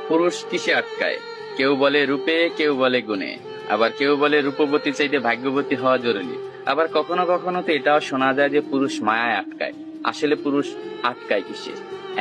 পুরুষ কিসে আটকায়? কেউ বলে রূপে, কেউ বলে গুণে, আবার কেউ বলে রূপবতী চাইতে ভাগ্যবতী হওয়া জরুরি। আবার কখনো কখনো তো এটাও শোনা যায় যে পুরুষ মায়ায় আটকায়। আসলে পুরুষ আটকায় কিসে?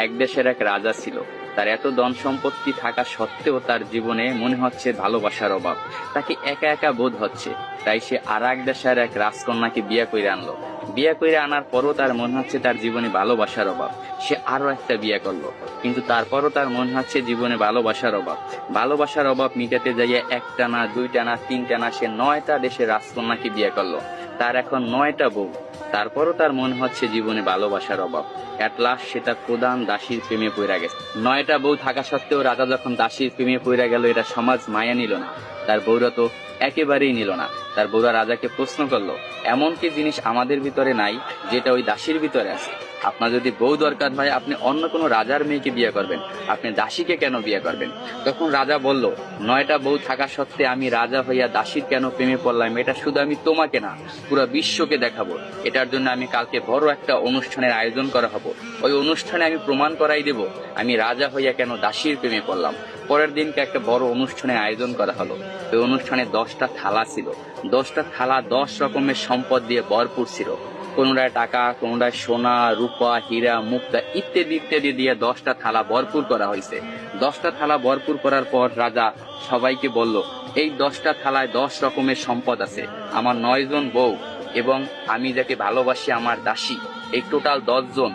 এক দেশের এক রাজা ছিল। তার এত ধন সম্পত্তি থাকা সত্ত্বেও তার জীবনে মনে হচ্ছে ভালোবাসার অভাব। তাকে একা একা বোধ হচ্ছে। তাই সে আর এক দেশের এক রাজকন্যাকে বিয়ে করে আনলো। বিয়ে করে আনার পরও তার মনে হচ্ছে তার জীবনে ভালোবাসার অভাব। সে আরো একটা বিয়ে করলো, কিন্তু তারপরও তার মনে হচ্ছে জীবনে ভালোবাসার অভাব। ভালোবাসার অভাব মিটাতে যাইয়া একটা না, দুইটা না, তিনটা না, সে 9টা দেশের রাজকন্যাকে বিয়ে করলো। তার এখন 9টা বউ। তারপরও তার মনে হচ্ছে জীবনে ভালোবাসার অভাব। এট লাস্ট সে তার প্রধান দাসীর প্রেমে পড়ে গেছে। 9টা বউ থাকা সত্ত্বেও রাজা যখন দাসীর প্রেমে পড়ে গেল, এটা সমাজ মায়া নিল না। তার বউরা তো একেবারেই নিল না। তার বউরা রাজাকে প্রশ্ন করলো, এমন কি জিনিস আমাদের ভিতরে নাই যেটা ওই দাসীর ভিতরে আছে? আপনার যদি বউ দরকার হয়, আপনি অন্য কোনো রাজার মেয়েকে বিয়ে করবেন, আপনি দাসীকে কেন বিয়ে করবেন? তখন রাজা বলল, 9টা বউ থাকা সত্ত্বে আমি রাজা হইয়া দাসীর কেন প্রেমে পড়লাম, এটা শুধু আমি তোমাকে না, পুরো বিশ্বকে দেখাবো। এটার জন্য আমি কালকে বড় একটা অনুষ্ঠানের আয়োজন করা হবো। ওই অনুষ্ঠানে আমি প্রমাণ করাই দেব আমি রাজা হইয়া কেন দাসীর প্রেমে পড়লাম। পরের দিনকে একটা বড় অনুষ্ঠানের আয়োজন করা হলো। ওই অনুষ্ঠানে 10টা থালা ছিল। 10টা থালা 10 রকমের সম্পদ দিয়ে ভরপুর ছিল। কোনোটায় টাকা, কোনোটায় সোনা, রূপা, হীরা, মুক্তা ইত্যাদি ইত্যাদি দিয়ে 10টা থালা ভরপুর করা হয়েছে। 10টা থালা ভরপুর করার পর রাজা সবাইকে বলল, এই 10টা থালায় 10 রকমের সম্পদ আছে। আমার 9জন বউ এবং আমি যাকে ভালোবাসি আমার দাসী, এই টোটাল 10জন,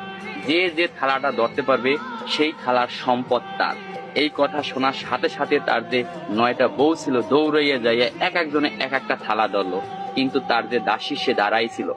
যে যে থালাটা ধরতে পারবে সেই থালার সম্পদ তার। এই কথা শোনার সাথে সাথে তার যে 9টা বউ ছিল দৌড়াইয়া যাইয়া এক একজনে এক একটা থালা ধরলো, কিন্তু তার যে দাসী সে দাঁড়াই ছিল।